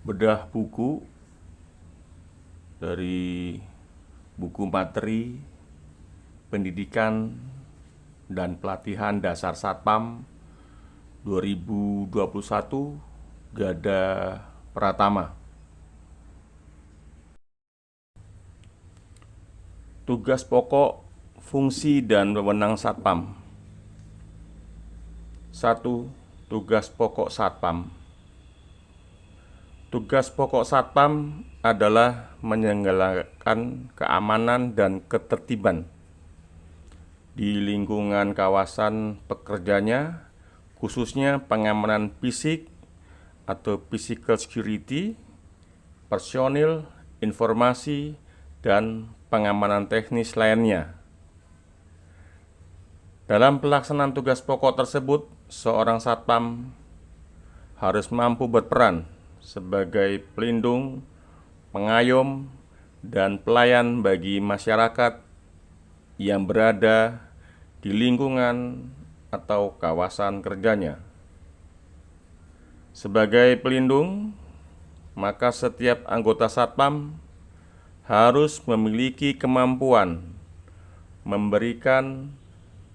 bedah buku dari buku materi pendidikan dan pelatihan dasar Satpam 2021 Gada Pratama. Tugas pokok, fungsi dan wewenang Satpam. 1. Tugas pokok Satpam. Tugas pokok Satpam adalah menyelenggarakan keamanan dan ketertiban di lingkungan kawasan pekerjanya, khususnya pengamanan fisik atau physical security, personil, informasi, dan pengamanan teknis lainnya. Dalam pelaksanaan tugas pokok tersebut, seorang Satpam harus mampu berperan sebagai pelindung, pengayom, dan pelayan bagi masyarakat yang berada di lingkungan atau kawasan kerjanya. Sebagai pelindung, maka setiap anggota Satpam harus memiliki kemampuan memberikan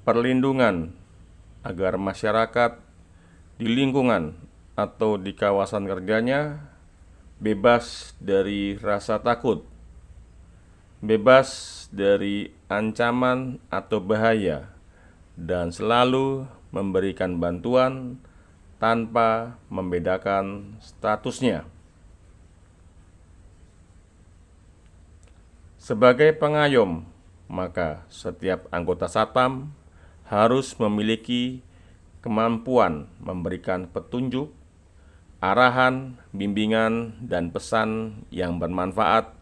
perlindungan agar masyarakat di lingkungan atau di kawasan kerjanya bebas dari rasa takut, bebas dari ancaman atau bahaya, dan selalu memberikan bantuan tanpa membedakan statusnya. Sebagai pengayom, maka setiap anggota Satpam harus memiliki kemampuan memberikan petunjuk, arahan, bimbingan, dan pesan yang bermanfaat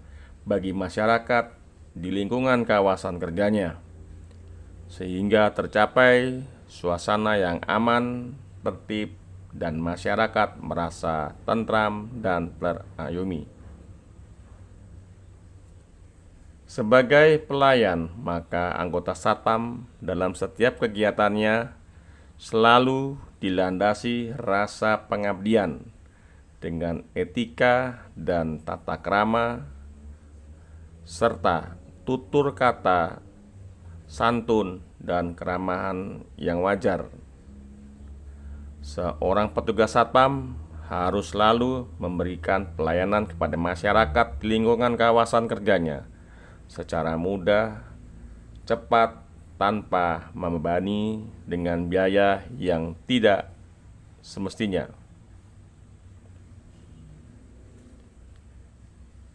bagi masyarakat di lingkungan kawasan kerjanya, sehingga tercapai suasana yang aman, tertib, dan masyarakat merasa tentram dan terayomi. Sebagai pelayan, maka anggota Satpam dalam setiap kegiatannya selalu dilandasi rasa pengabdian dengan etika dan tata krama, serta tutur kata santun dan keramahan yang wajar. Seorang petugas Satpam harus selalu memberikan pelayanan kepada masyarakat di lingkungan kawasan kerjanya secara mudah, cepat, tanpa membebani dengan biaya yang tidak semestinya.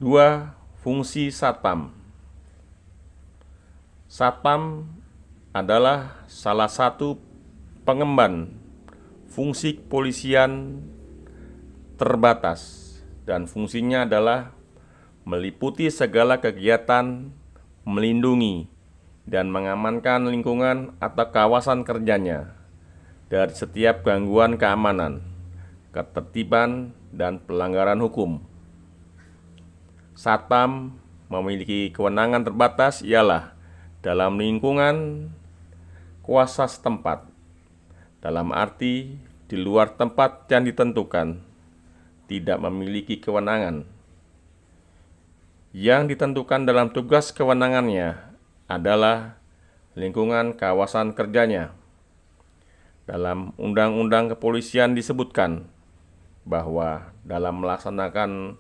2. Fungsi Satpam. Satpam adalah salah satu pengemban fungsi kepolisian terbatas, dan fungsinya adalah meliputi segala kegiatan melindungi dan mengamankan lingkungan atau kawasan kerjanya dari setiap gangguan keamanan, ketertiban, dan pelanggaran hukum. Satpam memiliki kewenangan terbatas ialah dalam lingkungan kuasa setempat, dalam arti di luar tempat yang ditentukan, tidak memiliki kewenangan. Yang ditentukan dalam tugas kewenangannya adalah lingkungan kawasan kerjanya. Dalam Undang-Undang Kepolisian disebutkan bahwa dalam melaksanakan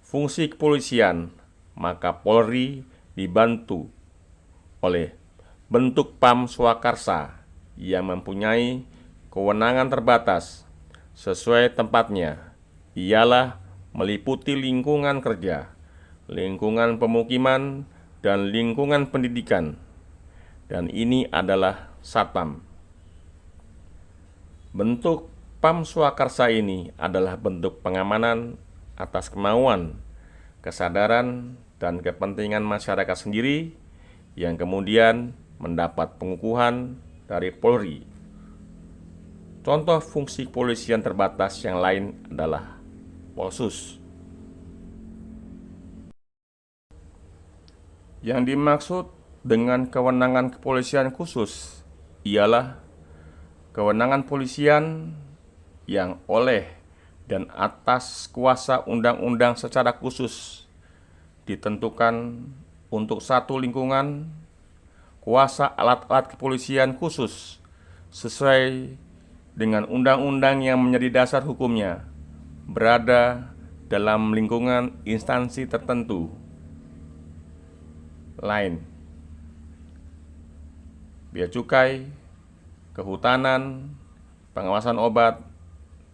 fungsi kepolisian, maka Polri dibantu oleh bentuk Pam Swakarsa yang mempunyai kewenangan terbatas sesuai tempatnya, ialah meliputi lingkungan kerja, lingkungan pemukiman, dan lingkungan pendidikan. Dan ini adalah Satpam. Bentuk Pam Swakarsa ini adalah bentuk pengamanan atas kemauan, kesadaran, dan kepentingan masyarakat sendiri yang kemudian mendapat pengukuhan dari Polri. Contoh fungsi kepolisian terbatas yang lain adalah Polsus. Yang dimaksud dengan kewenangan kepolisian khusus ialah kewenangan polisian yang oleh dan atas kuasa undang-undang secara khusus ditentukan untuk satu lingkungan, kuasa alat-alat kepolisian khusus sesuai dengan undang-undang yang menjadi dasar hukumnya berada dalam lingkungan instansi tertentu lain, bea cukai, kehutanan, pengawasan obat,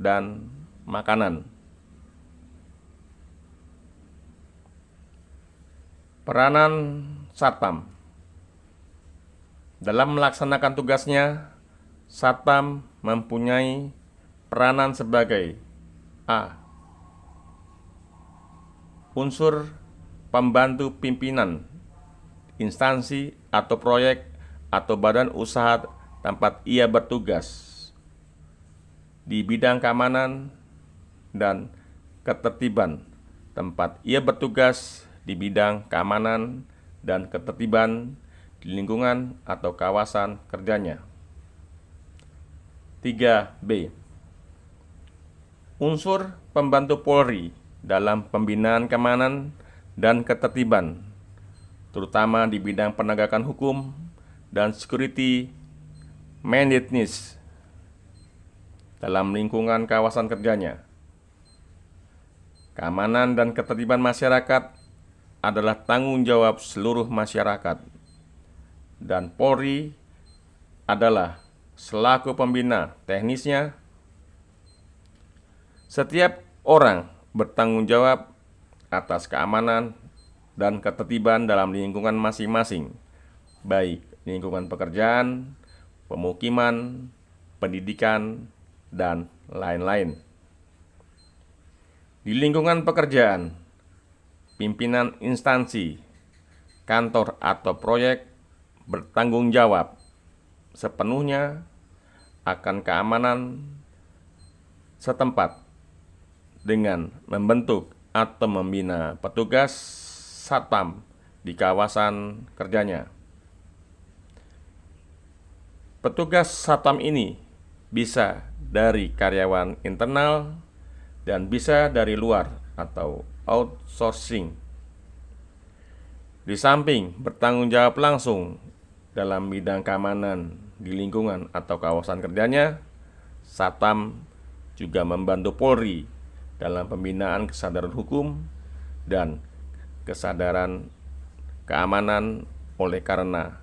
dan makanan. Peranan Satpam dalam melaksanakan tugasnya, Satpam mempunyai peranan sebagai A. Unsur pembantu pimpinan instansi atau proyek atau badan usaha tempat ia bertugas di bidang keamanan dan ketertiban tempat ia bertugas di bidang keamanan dan ketertiban di lingkungan atau kawasan kerjanya. 3B. Unsur pembantu Polri dalam pembinaan keamanan dan ketertiban, terutama di bidang penegakan hukum dan security maintenance dalam lingkungan kawasan kerjanya. Keamanan dan ketertiban masyarakat adalah tanggung jawab seluruh masyarakat, dan Polri adalah selaku pembina teknisnya. Setiap orang bertanggung jawab atas keamanan dan ketertiban dalam lingkungan masing-masing, baik lingkungan pekerjaan, pemukiman, pendidikan, dan lain-lain. Di lingkungan pekerjaan, pimpinan instansi, kantor, atau proyek bertanggung jawab sepenuhnya akan keamanan setempat dengan membentuk atau membina petugas Satpam di kawasan kerjanya. Petugas Satpam ini bisa dari karyawan internal dan bisa dari luar atau outsourcing. Di samping bertanggung jawab langsung dalam bidang keamanan di lingkungan atau kawasan kerjanya, Satpam juga membantu Polri dalam pembinaan kesadaran hukum dan kesadaran keamanan. Oleh karena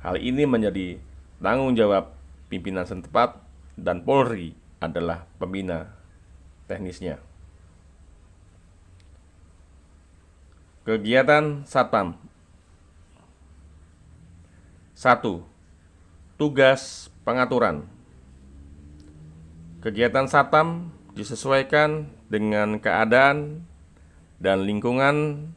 hal ini menjadi tanggung jawab pimpinan setempat dan Polri adalah pembina teknisnya. Kegiatan Satpam. 1. Tugas pengaturan. Kegiatan Satpam disesuaikan dengan keadaan dan lingkungan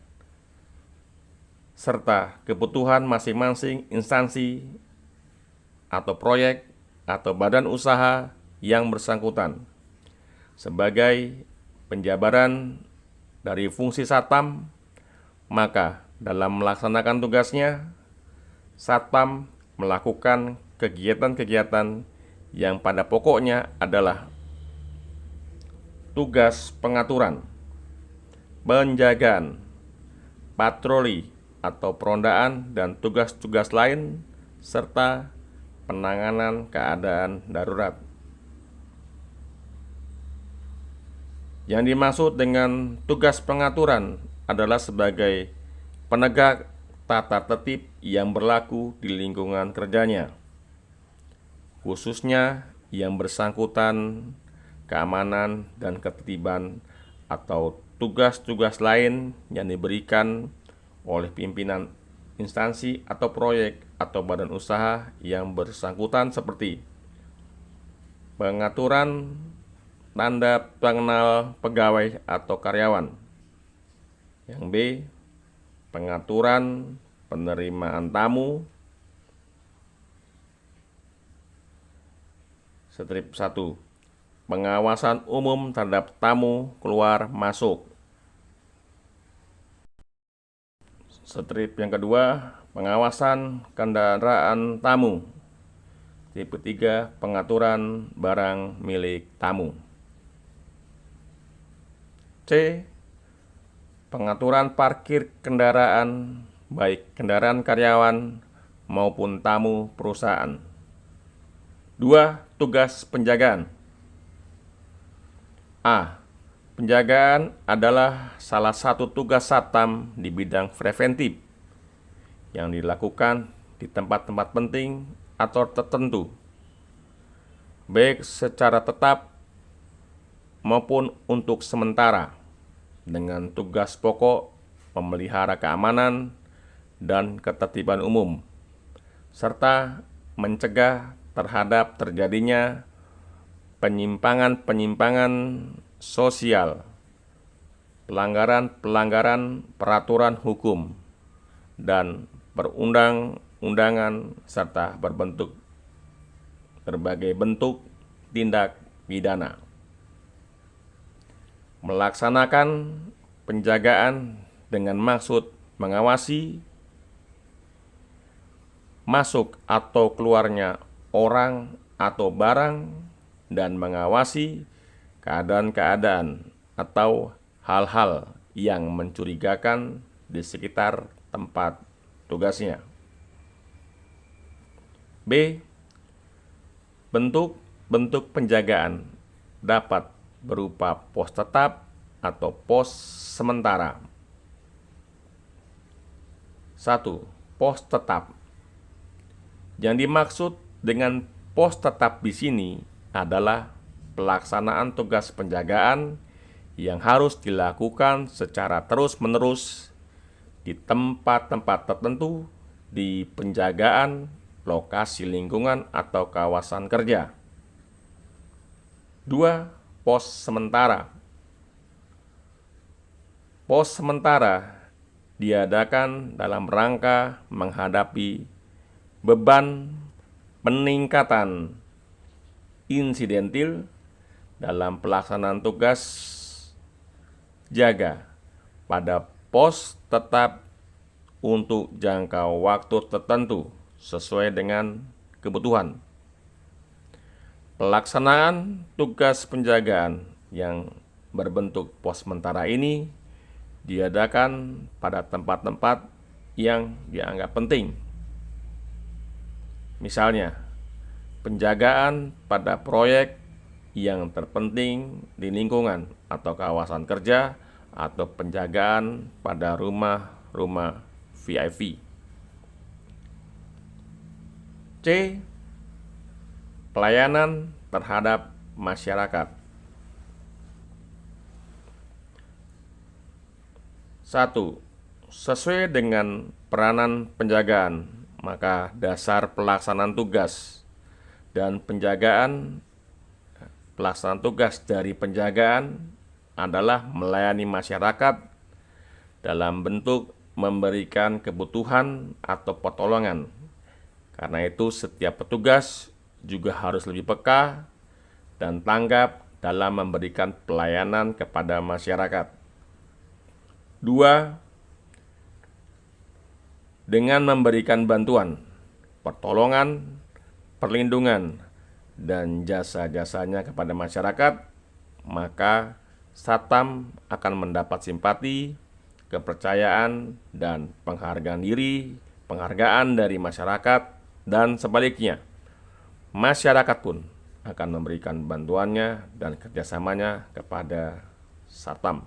serta kebutuhan masing-masing instansi atau proyek atau badan usaha yang bersangkutan. Sebagai penjabaran dari fungsi Satpam, maka dalam melaksanakan tugasnya, Satpam melakukan kegiatan-kegiatan yang pada pokoknya adalah tugas pengaturan, penjagaan, patroli atau perondaan, dan tugas-tugas lain, serta penanganan keadaan darurat. Yang dimaksud dengan tugas pengaturan adalah sebagai penegak tata tertib yang berlaku di lingkungan kerjanya, khususnya yang bersangkutan keamanan dan ketertiban atau tugas-tugas lain yang diberikan oleh pimpinan instansi atau proyek atau badan usaha yang bersangkutan, seperti pengaturan tanda pengenal pegawai atau karyawan. Yang B, pengaturan penerimaan tamu. Strip 1, pengawasan umum terhadap tamu keluar masuk. Strip yang kedua, pengawasan kendaraan tamu. Tipe 3, pengaturan barang milik tamu. C. Pengaturan parkir kendaraan, baik kendaraan karyawan maupun tamu perusahaan. 2. Tugas penjagaan. A. Penjagaan adalah salah satu tugas Satam di bidang preventif yang dilakukan di tempat-tempat penting atau tertentu, baik secara tetap maupun untuk sementara, dengan tugas pokok memelihara keamanan dan ketertiban umum, serta mencegah terhadap terjadinya penyimpangan-penyimpangan sosial, pelanggaran-pelanggaran peraturan hukum dan perundang-undangan, serta berbagai bentuk tindak pidana. Melaksanakan penjagaan dengan maksud mengawasi masuk atau keluarnya orang atau barang dan mengawasi keadaan-keadaan atau hal-hal yang mencurigakan di sekitar tempat tugasnya. B. Bentuk-bentuk penjagaan dapat berupa pos tetap atau pos sementara. 1. Pos tetap. Yang dimaksud dengan pos tetap di sini adalah pelaksanaan tugas penjagaan yang harus dilakukan secara terus-menerus di tempat-tempat tertentu di penjagaan lokasi lingkungan atau kawasan kerja. 2. Pos sementara. Pos sementara diadakan dalam rangka menghadapi beban peningkatan insidentil dalam pelaksanaan tugas jaga pada pos tetap untuk jangka waktu tertentu sesuai dengan kebutuhan. Pelaksanaan tugas penjagaan yang berbentuk pos sementara ini diadakan pada tempat-tempat yang dianggap penting. Misalnya, penjagaan pada proyek yang terpenting di lingkungan atau kawasan kerja, atau penjagaan pada rumah-rumah VIP. C. Pelayanan terhadap masyarakat. 1. Sesuai dengan peranan penjagaan, maka dasar pelaksanaan tugas dan pelaksanaan tugas dari penjagaan adalah melayani masyarakat dalam bentuk memberikan kebutuhan atau pertolongan. Karena itu, setiap petugas juga harus lebih peka dan tanggap dalam memberikan pelayanan kepada masyarakat. 2. Dengan memberikan bantuan, pertolongan, perlindungan, dan jasa-jasanya kepada masyarakat, maka Satam akan mendapat simpati, kepercayaan, dan penghargaan dari masyarakat, dan sebaliknya, masyarakat pun akan memberikan bantuannya dan kerjasamanya kepada Satam.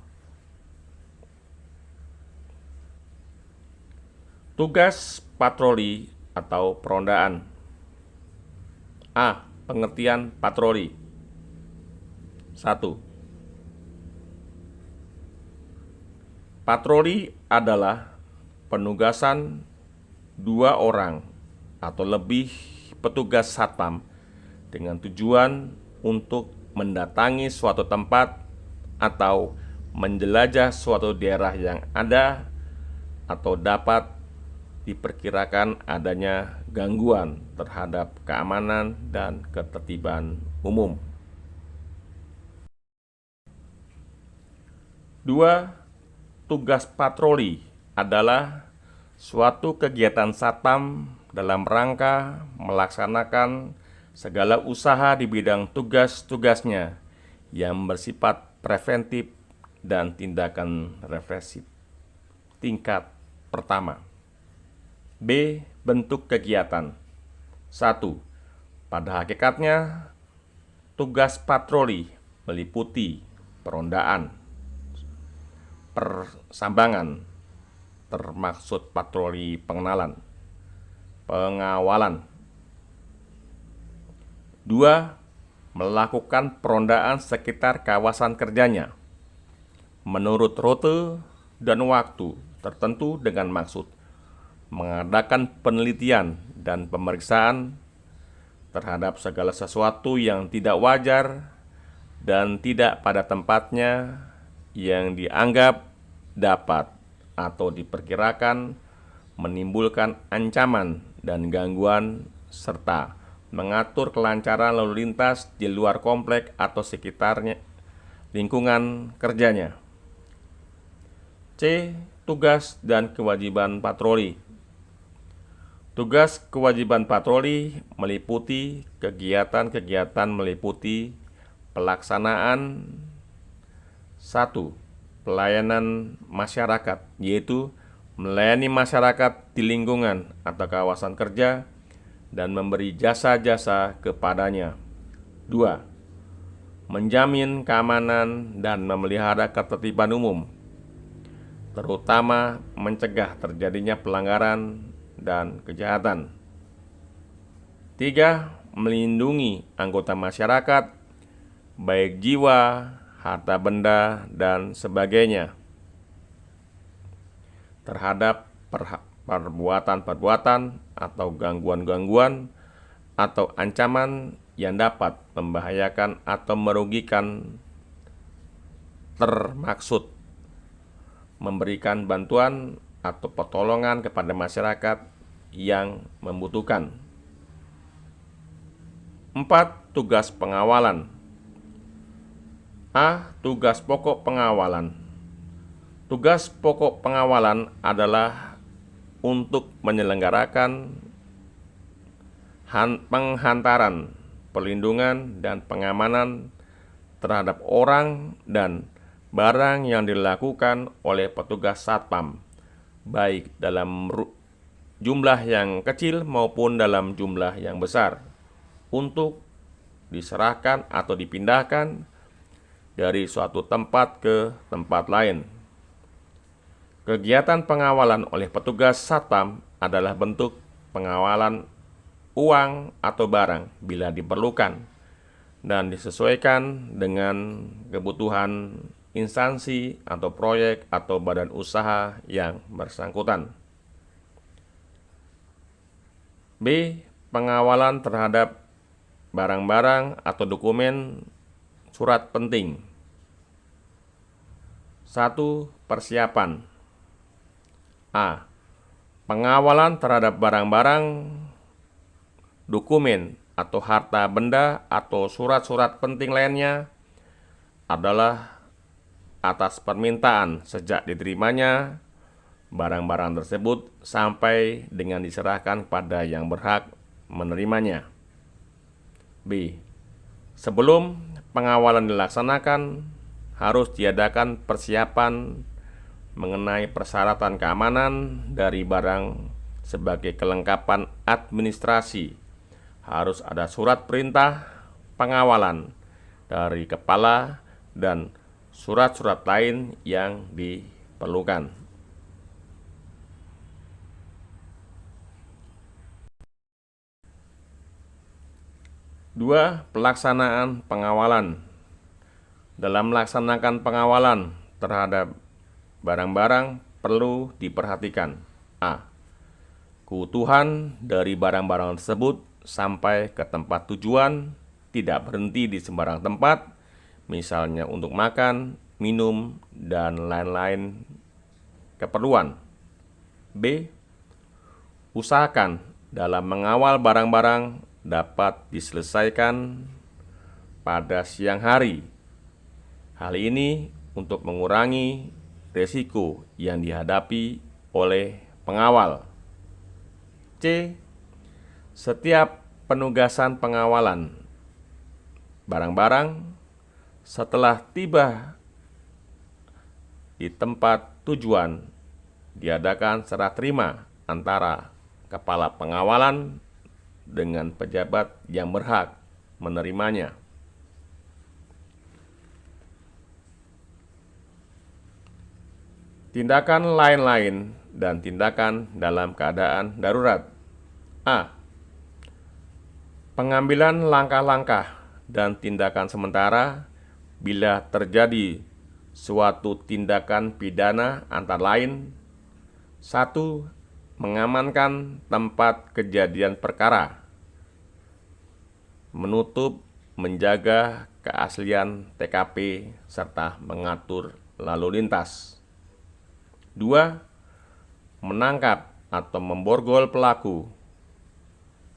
Tugas patroli atau perondaan. A. Pengertian patroli. 1. Patroli adalah penugasan 2 orang atau lebih petugas Satam dengan tujuan untuk mendatangi suatu tempat atau menjelajah suatu daerah yang ada atau dapat diperkirakan adanya gangguan terhadap keamanan dan ketertiban umum. 2. Tugas patroli adalah suatu kegiatan Satam dalam rangka melaksanakan segala usaha di bidang tugas-tugasnya yang bersifat preventif dan tindakan represif tingkat pertama. B. Bentuk kegiatan. 1. Pada hakikatnya, tugas patroli meliputi perondaan, persambangan, termaksud patroli pengenalan, pengawalan. 2. Melakukan perondaan sekitar kawasan kerjanya menurut rute dan waktu tertentu dengan maksud mengadakan penelitian dan pemeriksaan terhadap segala sesuatu yang tidak wajar dan tidak pada tempatnya yang dianggap dapat atau diperkirakan menimbulkan ancaman dan gangguan serta mengatur kelancaran lalu lintas di luar komplek atau sekitarnya lingkungan kerjanya. C. Tugas dan kewajiban patroli. Tugas kewajiban patroli meliputi kegiatan-kegiatan meliputi pelaksanaan 1. Pelayanan masyarakat, yaitu melayani masyarakat di lingkungan atau kawasan kerja dan memberi jasa-jasa kepadanya. 2. Menjamin keamanan dan memelihara ketertiban umum, terutama mencegah terjadinya pelanggaran dan kejahatan. 3. Melindungi anggota masyarakat, baik jiwa, harta benda, dan sebagainya, terhadap perbuatan-perbuatan atau gangguan-gangguan atau ancaman yang dapat membahayakan atau merugikan, termaksud memberikan bantuan atau pertolongan kepada masyarakat yang membutuhkan. 4. Tugas pengawalan. A. Tugas pokok pengawalan. Tugas pokok pengawalan adalah untuk menyelenggarakan penghantaran, perlindungan, dan pengamanan terhadap orang dan barang yang dilakukan oleh petugas satpam, baik dalam jumlah yang kecil maupun dalam jumlah yang besar, untuk diserahkan atau dipindahkan dari suatu tempat ke tempat lain. Kegiatan pengawalan oleh petugas satpam adalah bentuk pengawalan uang atau barang bila diperlukan dan disesuaikan dengan kebutuhan instansi atau proyek atau badan usaha yang bersangkutan. B. Pengawalan terhadap barang-barang atau dokumen surat penting. 1. Persiapan. A. Pengawalan terhadap barang-barang, dokumen atau harta benda atau surat-surat penting lainnya adalah atas permintaan sejak diterimanya barang-barang tersebut sampai dengan diserahkan pada yang berhak menerimanya. B. Sebelum pengawalan dilaksanakan, harus diadakan persiapan mengenai persyaratan keamanan dari barang sebagai kelengkapan administrasi. Harus ada surat perintah pengawalan dari kepala dan surat-surat lain yang diperlukan. Dua, pelaksanaan pengawalan. Dalam melaksanakan pengawalan terhadap barang-barang perlu diperhatikan: A. Keutuhan dari barang-barang tersebut sampai ke tempat tujuan, tidak berhenti di sembarang tempat, misalnya untuk makan, minum, dan lain-lain keperluan. B. Usahakan dalam mengawal barang-barang dapat diselesaikan pada siang hari. Hal ini untuk mengurangi risiko yang dihadapi oleh pengawal. C. Setiap penugasan pengawalan barang-barang setelah tiba di tempat tujuan diadakan serah terima antara kepala pengawalan dengan pejabat yang berhak menerimanya. Tindakan lain-lain dan tindakan dalam keadaan darurat. A. Pengambilan langkah-langkah dan tindakan sementara bila terjadi suatu tindakan pidana antara lain: 1. Mengamankan tempat kejadian perkara, menutup, menjaga keaslian TKP, serta mengatur lalu lintas. 2. Menangkap atau memborgol pelaku,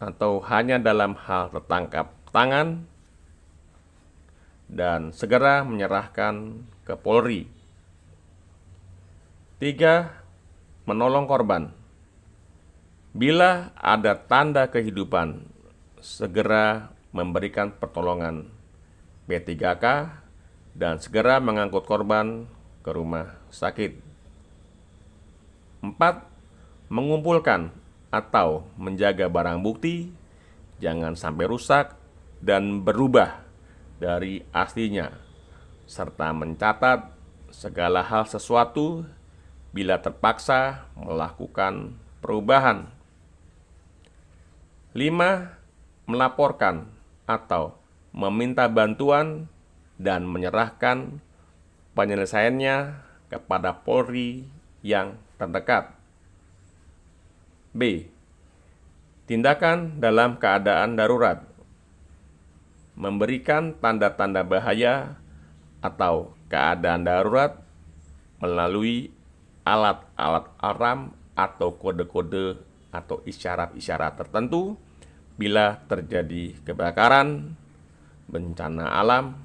atau hanya dalam hal tertangkap tangan, dan segera menyerahkan ke Polri. 3. Menolong korban. Bila ada tanda kehidupan, segera memberikan pertolongan P3K dan segera mengangkut korban ke rumah sakit. 4. Mengumpulkan atau menjaga barang bukti, jangan sampai rusak dan berubah dari aslinya, serta mencatat segala hal sesuatu bila terpaksa melakukan perubahan. 5. Melaporkan atau meminta bantuan dan menyerahkan penyelesaiannya kepada Polri yang terdekat. B. Tindakan dalam keadaan darurat. Memberikan tanda-tanda bahaya atau keadaan darurat melalui alat-alat alarm atau kode-kode atau isyarat-isyarat tertentu bila terjadi kebakaran, bencana alam,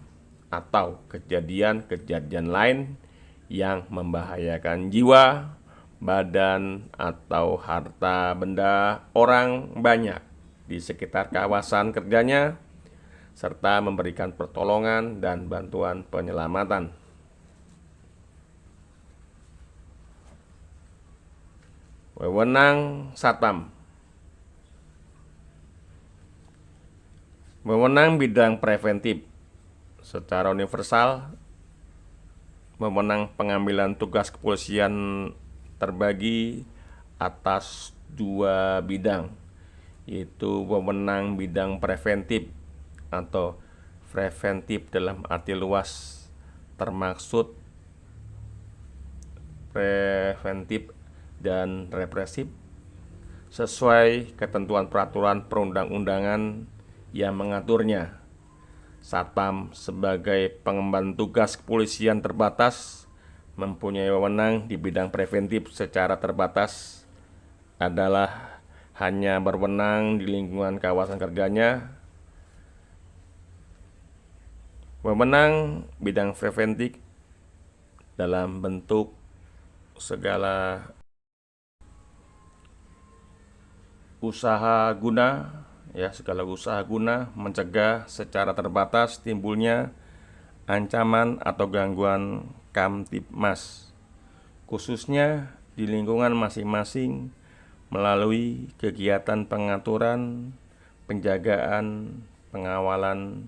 atau kejadian-kejadian lain yang membahayakan jiwa, badan, atau harta benda orang banyak di sekitar kawasan kerjanya, serta memberikan pertolongan dan bantuan penyelamatan. Wewenang Satam. Wewenang bidang preventif secara universal. Wewenang pengambilan tugas kepolisian terbagi atas 2 bidang, yaitu wewenang bidang preventif atau preventif dalam arti luas, termaksud preventif dan represif sesuai ketentuan peraturan perundang-undangan yang mengaturnya. Satpam sebagai pengemban tugas kepolisian terbatas mempunyai wewenang di bidang preventif secara terbatas adalah hanya berwenang di lingkungan kawasan kerjanya. Wewenang bidang preventif dalam bentuk segala usaha guna mencegah secara terbatas timbulnya ancaman atau gangguan Kamtibmas, khususnya di lingkungan masing-masing melalui kegiatan pengaturan, penjagaan, pengawalan,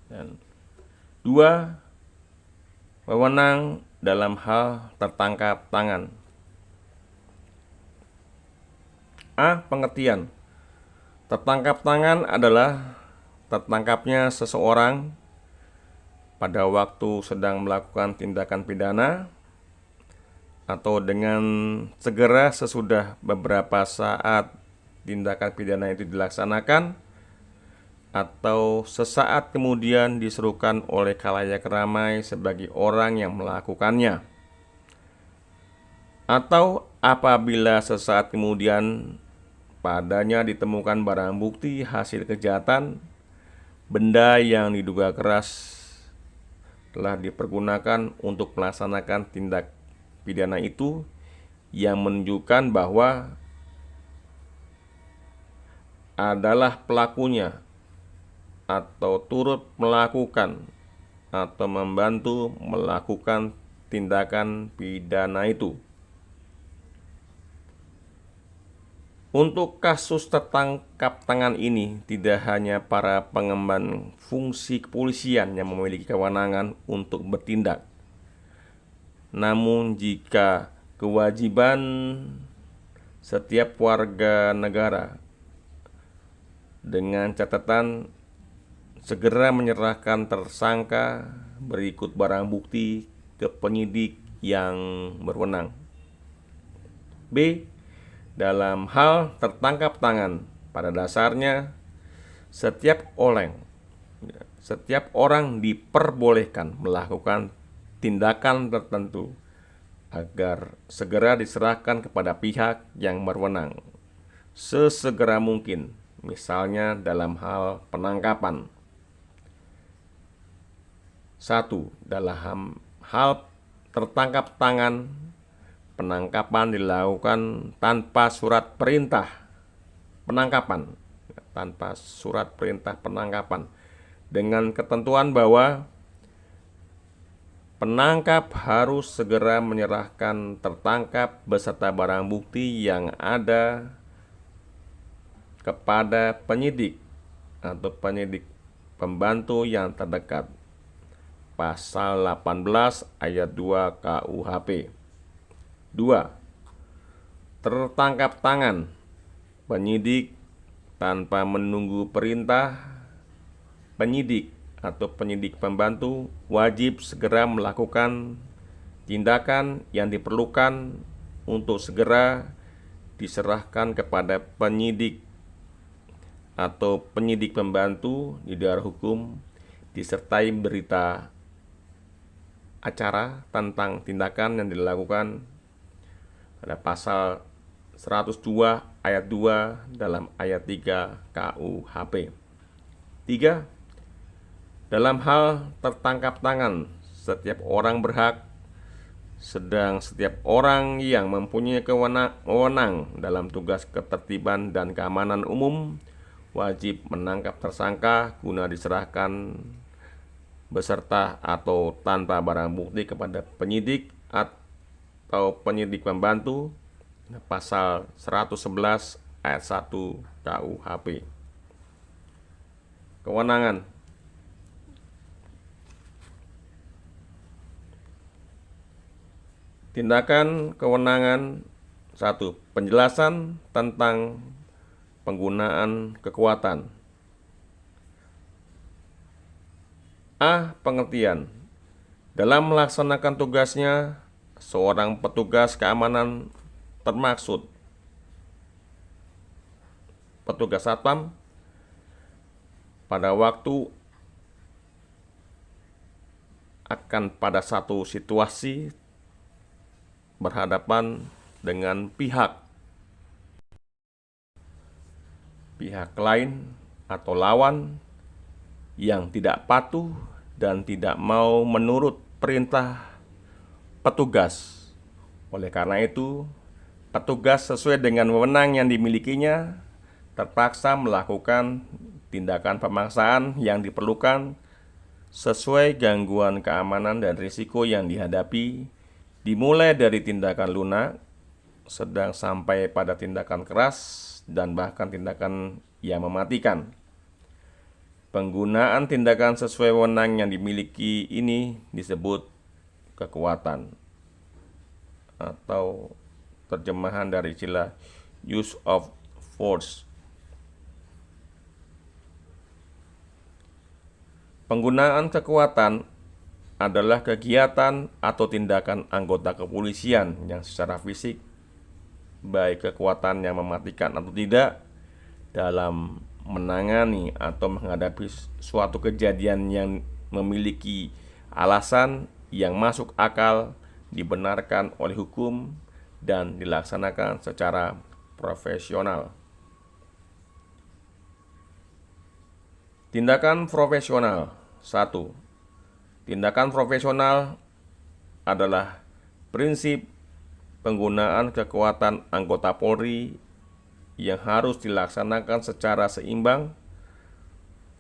dan 2. Wewenang dalam hal tertangkap tangan. A. Pengertian. Tertangkap tangan adalah tertangkapnya seseorang pada waktu sedang melakukan tindakan pidana atau dengan segera sesudah beberapa saat tindakan pidana itu dilaksanakan, atau sesaat kemudian diserukan oleh khalayak ramai sebagai orang yang melakukannya, atau apabila sesaat kemudian padanya ditemukan barang bukti hasil kejahatan, benda yang diduga keras telah dipergunakan untuk melaksanakan tindak pidana itu, yang menunjukkan bahwa adalah pelakunya atau turut melakukan atau membantu melakukan tindakan pidana itu. Untuk kasus tertangkap tangan ini, tidak hanya para pengemban fungsi kepolisian yang memiliki kewenangan untuk bertindak, namun jika kewajiban setiap warga negara dengan catatan segera menyerahkan tersangka berikut barang bukti ke penyidik yang berwenang. B. Dalam hal tertangkap tangan, pada dasarnya setiap orang diperbolehkan melakukan tindakan tertentu agar segera diserahkan kepada pihak yang berwenang sesegera mungkin, misalnya dalam hal penangkapan. 1. Dalam hal tertangkap tangan, penangkapan dilakukan tanpa surat perintah penangkapan, dengan ketentuan bahwa penangkap harus segera menyerahkan tertangkap beserta barang bukti yang ada kepada penyidik atau penyidik pembantu yang terdekat. Pasal 18 ayat 2 KUHP. 2. Tertangkap tangan, penyidik tanpa menunggu perintah penyidik atau penyidik pembantu wajib segera melakukan tindakan yang diperlukan untuk segera diserahkan kepada penyidik atau penyidik pembantu di daerah hukum, disertai berita acara tentang tindakan yang dilakukan pada pasal 102 ayat 2 dalam ayat 3 KUHP. 3. Dalam hal tertangkap tangan, setiap orang berhak, sedang setiap orang yang mempunyai wewenang dalam tugas ketertiban dan keamanan umum wajib menangkap tersangka guna diserahkan beserta atau tanpa barang bukti kepada penyidik atau penyidik pembantu, pasal 111 ayat 1 KUHP. Kewenangan. Tindakan kewenangan. 1. Penjelasan tentang penggunaan kekuatan. A. Pengertian. Dalam melaksanakan tugasnya, seorang petugas keamanan termaksud petugas satpam pada waktu akan pada satu situasi berhadapan dengan pihak lain atau lawan yang tidak patuh dan tidak mau menurut perintah petugas. Oleh karena itu, petugas sesuai dengan wewenang yang dimilikinya terpaksa melakukan tindakan pemaksaan yang diperlukan sesuai gangguan keamanan dan risiko yang dihadapi, dimulai dari tindakan lunak, sedang sampai pada tindakan keras, dan bahkan tindakan yang mematikan. Penggunaan tindakan sesuai wewenang yang dimiliki ini disebut kekuatan, atau terjemahan dari istilah use of force. Penggunaan kekuatan adalah kegiatan atau tindakan anggota kepolisian yang secara fisik, baik kekuatan yang mematikan atau tidak, dalam menangani atau menghadapi suatu kejadian yang memiliki alasan yang masuk akal, dibenarkan oleh hukum, dan dilaksanakan secara profesional. Tindakan profesional. 1. Tindakan profesional adalah prinsip penggunaan kekuatan anggota Polri yang harus dilaksanakan secara seimbang,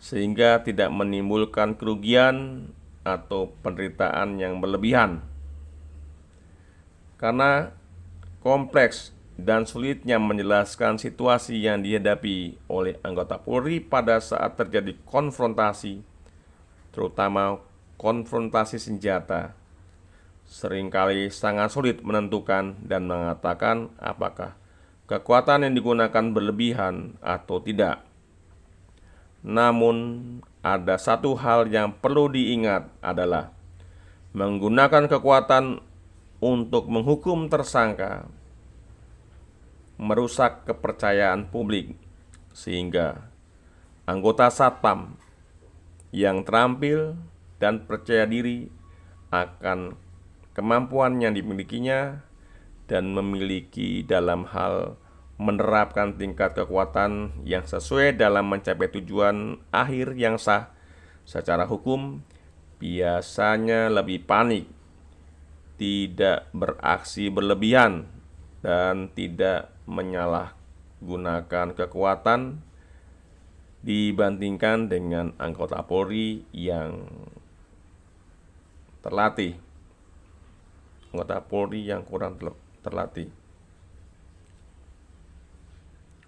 sehingga tidak menimbulkan kerugian atau penderitaan yang berlebihan. Karena kompleks dan sulitnya menjelaskan situasi yang dihadapi oleh anggota Polri pada saat terjadi konfrontasi, terutama konfrontasi senjata, seringkali sangat sulit menentukan dan mengatakan apakah kekuatan yang digunakan berlebihan atau tidak. Namun, ada satu hal yang perlu diingat adalah menggunakan kekuatan untuk menghukum tersangka merusak kepercayaan publik, sehingga anggota Satpam yang terampil dan percaya diri akan kemampuan yang dimilikinya dan memiliki dalam hal menerapkan tingkat kekuatan yang sesuai dalam mencapai tujuan akhir yang sah secara hukum, biasanya lebih panik, tidak beraksi berlebihan, dan tidak menyalahgunakan kekuatan dibandingkan dengan anggota Polri yang terlatih, anggota Polri yang kurang terlatih.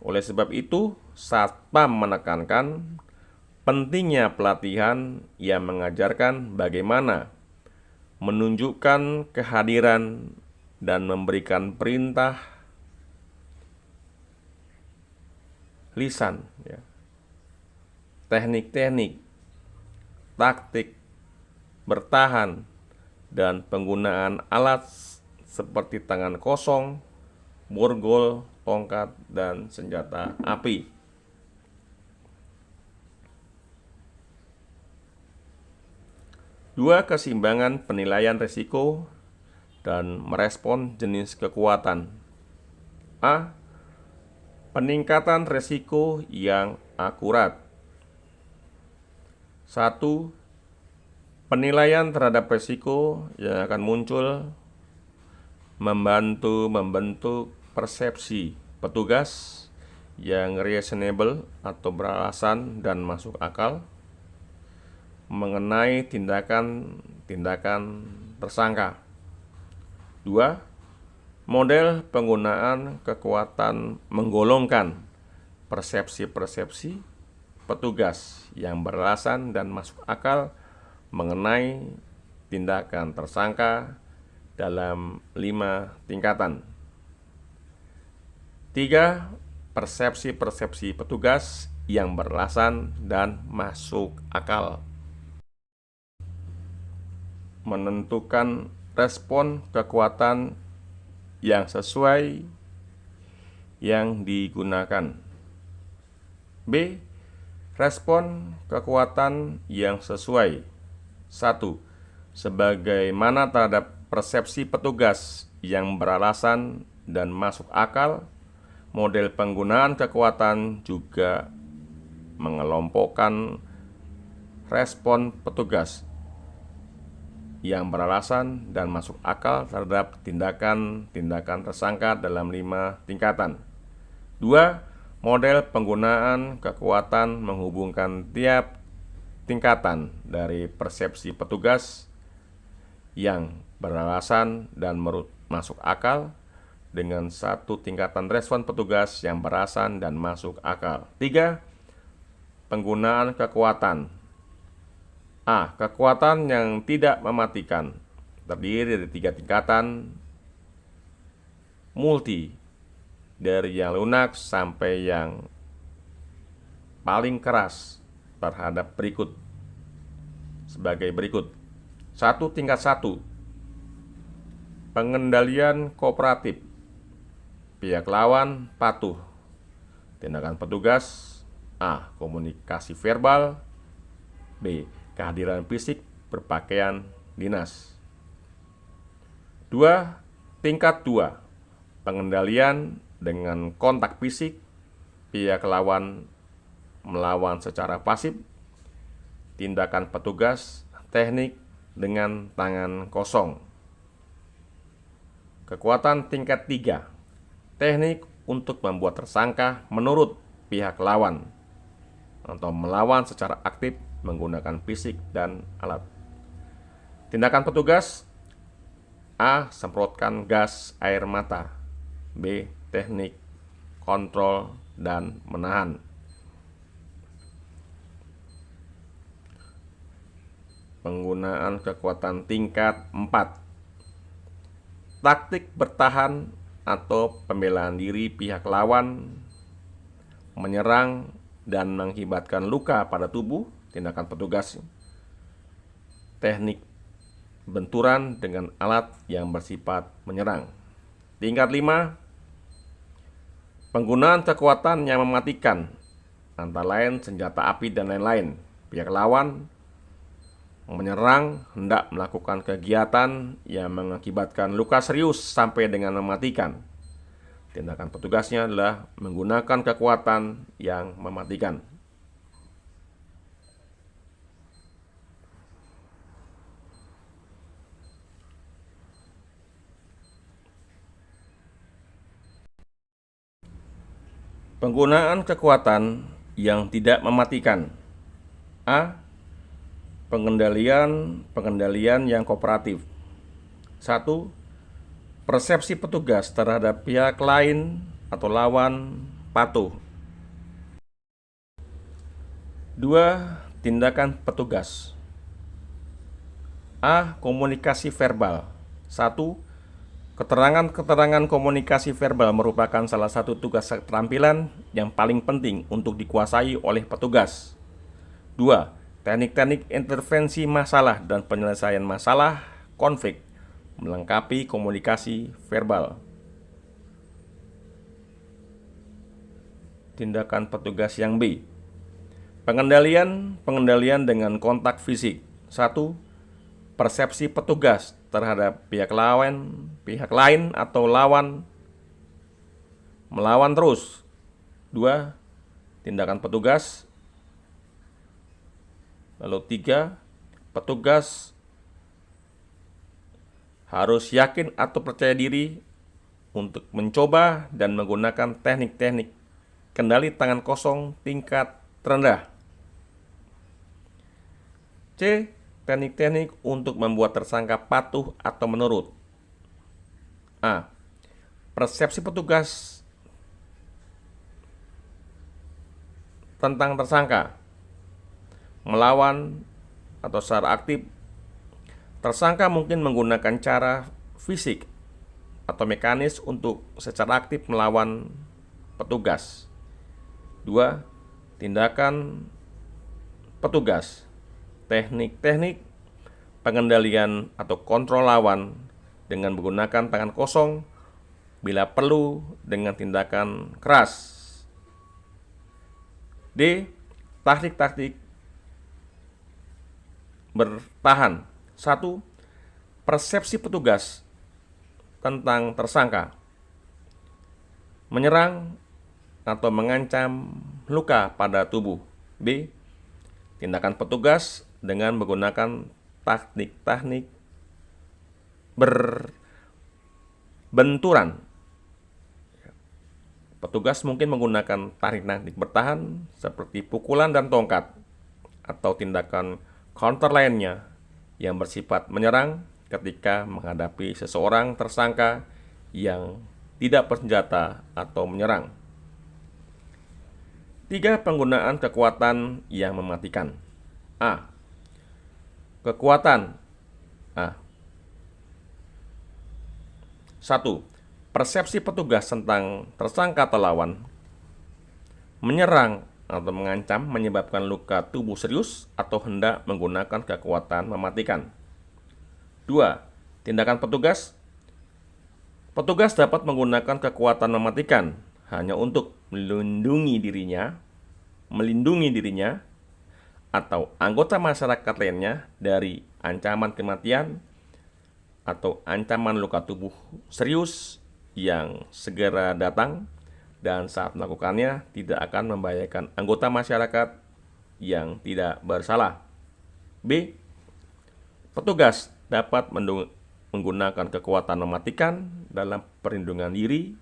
Oleh sebab itu, Satpam menekankan pentingnya pelatihan yang mengajarkan bagaimana menunjukkan kehadiran dan memberikan perintah lisan, teknik-teknik, taktik bertahan, dan penggunaan alat seperti tangan kosong, borgol, tongkat, dan senjata api. Dua, keseimbangan penilaian risiko dan merespon jenis kekuatan. A. Peningkatan risiko yang akurat. 1. Penilaian terhadap risiko yang akan muncul membantu membentuk persepsi petugas yang reasonable atau beralasan dan masuk akal mengenai tindakan-tindakan tersangka. 2. Model penggunaan kekuatan menggolongkan persepsi-persepsi petugas yang beralasan dan masuk akal mengenai tindakan tersangka dalam 5 tingkatan. 3. Persepsi-persepsi petugas yang beralasan dan masuk akal menentukan respon kekuatan yang sesuai yang digunakan. B. Respon kekuatan yang sesuai. 1. Sebagaimana terhadap persepsi petugas yang beralasan dan masuk akal, model penggunaan kekuatan juga mengelompokkan respon petugas yang beralasan dan masuk akal terhadap tindakan-tindakan tersangka dalam 5 tingkatan. 2. Model penggunaan kekuatan menghubungkan tiap tingkatan dari persepsi petugas yang beralasan dan masuk akal dengan 1 tingkatan respon petugas yang beralasan dan masuk akal. 3. Penggunaan kekuatan. A. Kekuatan yang tidak mematikan, terdiri dari 3 tingkatan multi, dari yang lunak sampai yang paling keras terhadap berikut sebagai berikut. 1. Tingkat 1. Pengendalian kooperatif. Pihak lawan patuh. Tindakan petugas: A. Komunikasi verbal. B. Kehadiran fisik berpakaian dinas. 2. Tingkat 2. Pengendalian dengan kontak fisik. Pihak lawan melawan secara pasif. Tindakan petugas: teknik dengan tangan kosong. Kekuatan tingkat 3. Teknik untuk membuat tersangka menurut pihak lawan. atau melawan secara aktif menggunakan fisik dan alat. Tindakan petugas: A. Semprotkan gas air mata. B. Teknik kontrol dan menahan. Penggunaan kekuatan tingkat 4. Taktik bertahan atau pembelaan diri pihak lawan menyerang dan mengakibatkan luka pada tubuh. Tindakan petugas: teknik benturan dengan alat yang bersifat menyerang. Tingkat 5. Penggunaan kekuatan yang mematikan, antara lain senjata api dan lain-lain. Pihak lawan menyerang hendak melakukan kegiatan yang mengakibatkan luka serius sampai dengan mematikan. Tindakan petugasnya adalah menggunakan kekuatan yang mematikan. Penggunaan kekuatan yang tidak mematikan. A. Pengendalian yang kooperatif. 1. Persepsi petugas terhadap pihak lain atau lawan patuh. 2. Tindakan petugas. A. Komunikasi verbal. 1. Keterangan-keterangan komunikasi verbal merupakan salah satu tugas keterampilan yang paling penting untuk dikuasai oleh petugas. 2. Teknik-teknik intervensi masalah dan penyelesaian masalah konflik melengkapi komunikasi verbal. Tindakan petugas yang B. Pengendalian dengan kontak fisik. 1. Persepsi petugas terhadap pihak lain atau lawan melawan terus. 2. Tindakan petugas. Lalu 3. Petugas harus yakin atau percaya diri untuk mencoba dan menggunakan teknik-teknik kendali tangan kosong tingkat terendah. C. Teknik-teknik untuk membuat tersangka patuh atau menurut. A. Persepsi petugas tentang tersangka melawan atau secara aktif. Tersangka mungkin menggunakan cara fisik atau mekanis untuk secara aktif melawan petugas. 2. Tindakan petugas. Teknik-teknik pengendalian atau kontrol lawan dengan menggunakan tangan kosong, bila perlu dengan tindakan keras. D. Taktik-taktik bertahan. 1. Persepsi petugas tentang tersangka menyerang atau mengancam luka pada tubuh. B. Tindakan petugas dengan menggunakan teknik-teknik berbenturan. Petugas mungkin menggunakan teknik bertahan seperti pukulan dan tongkat atau tindakan counter lainnya yang bersifat menyerang ketika menghadapi seseorang tersangka yang tidak bersenjata atau menyerang. 3. Penggunaan kekuatan yang mematikan. A. Kekuatan. A. 1. Persepsi petugas tentang tersangka atau lawan menyerang atau mengancam menyebabkan luka tubuh serius atau hendak menggunakan kekuatan mematikan. 2. Tindakan petugas. Petugas dapat menggunakan kekuatan mematikan hanya untuk melindungi dirinya atau anggota masyarakat lainnya dari ancaman kematian atau ancaman luka tubuh serius yang segera datang, dan saat melakukannya tidak akan membahayakan anggota masyarakat yang tidak bersalah. B. Petugas dapat menggunakan kekuatan mematikan dalam perlindungan diri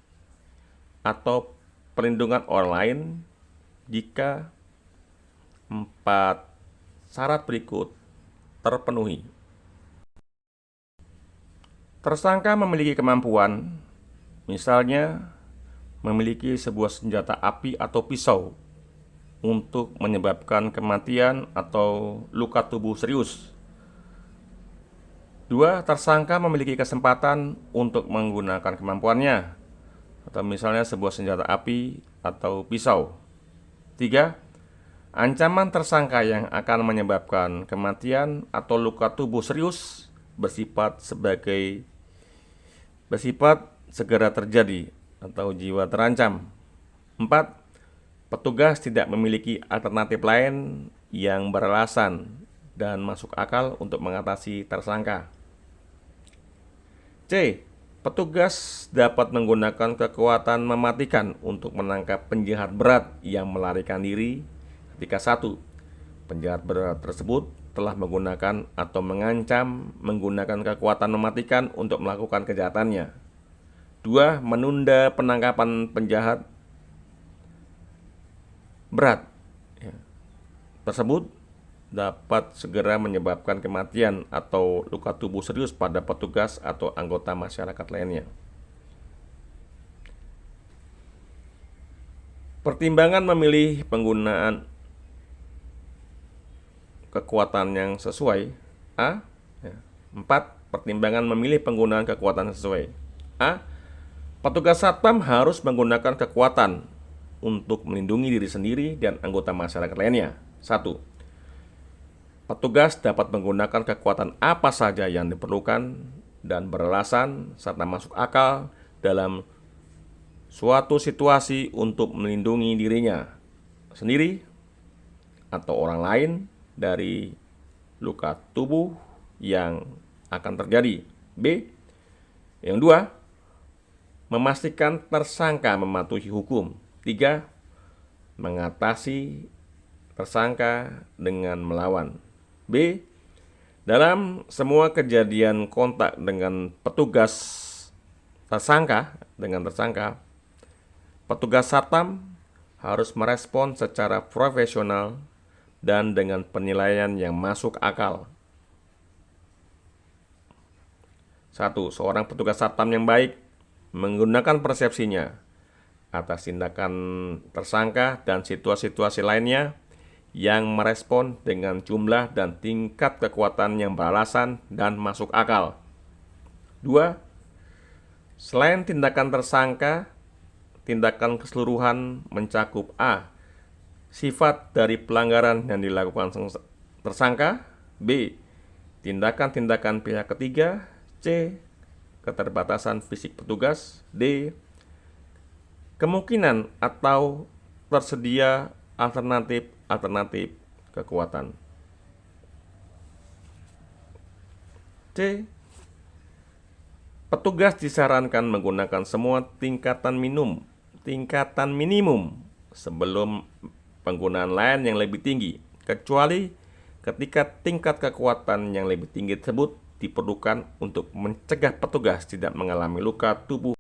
atau perlindungan orang lain jika 4 syarat berikut terpenuhi. Tersangka memiliki kemampuan, misalnya memiliki sebuah senjata api atau pisau untuk menyebabkan kematian atau luka tubuh serius. 2. Tersangka memiliki kesempatan untuk menggunakan kemampuannya, atau misalnya sebuah senjata api atau pisau. 3. Ancaman tersangka yang akan menyebabkan kematian atau luka tubuh serius bersifat segera terjadi atau jiwa terancam. 4. Petugas tidak memiliki alternatif lain yang beralasan dan masuk akal untuk mengatasi tersangka. C. Petugas dapat menggunakan kekuatan mematikan untuk menangkap penjahat berat yang melarikan diri ketika 1. Penjahat berat tersebut telah menggunakan atau mengancam menggunakan kekuatan mematikan untuk melakukan kejahatannya. 2. Menunda penangkapan penjahat berat tersebut dapat segera menyebabkan kematian atau luka tubuh serius pada petugas atau anggota masyarakat lainnya. Pertimbangan memilih penggunaan kekuatan yang sesuai. A. 4. Pertimbangan memilih penggunaan kekuatan sesuai. A. Petugas satpam harus menggunakan kekuatan untuk melindungi diri sendiri dan anggota masyarakat lainnya. 1. Petugas dapat menggunakan kekuatan apa saja yang diperlukan dan beralasan serta masuk akal dalam suatu situasi untuk melindungi dirinya sendiri atau orang lain dari luka tubuh yang akan terjadi. B. Yang 2. Memastikan tersangka mematuhi hukum. 3. Mengatasi tersangka dengan melawan. B. Dalam semua kejadian kontak dengan petugas tersangka, petugas satpam harus merespon secara profesional dan dengan penilaian yang masuk akal. 1. Seorang petugas satpam yang baik menggunakan persepsinya atas tindakan tersangka dan situasi-situasi lainnya yang merespon dengan jumlah dan tingkat kekuatan yang beralasan dan masuk akal. 2. Selain tindakan tersangka, tindakan keseluruhan mencakup A. Sifat dari pelanggaran yang dilakukan tersangka. B. Tindakan-tindakan pihak ketiga. C. Keterbatasan fisik petugas. D. Kemungkinan atau tersedia alternatif kekuatan. C. Petugas disarankan menggunakan semua tingkatan minimum sebelum penggunaan lain yang lebih tinggi, kecuali ketika tingkat kekuatan yang lebih tinggi tersebut diperlukan untuk mencegah petugas tidak mengalami luka tubuh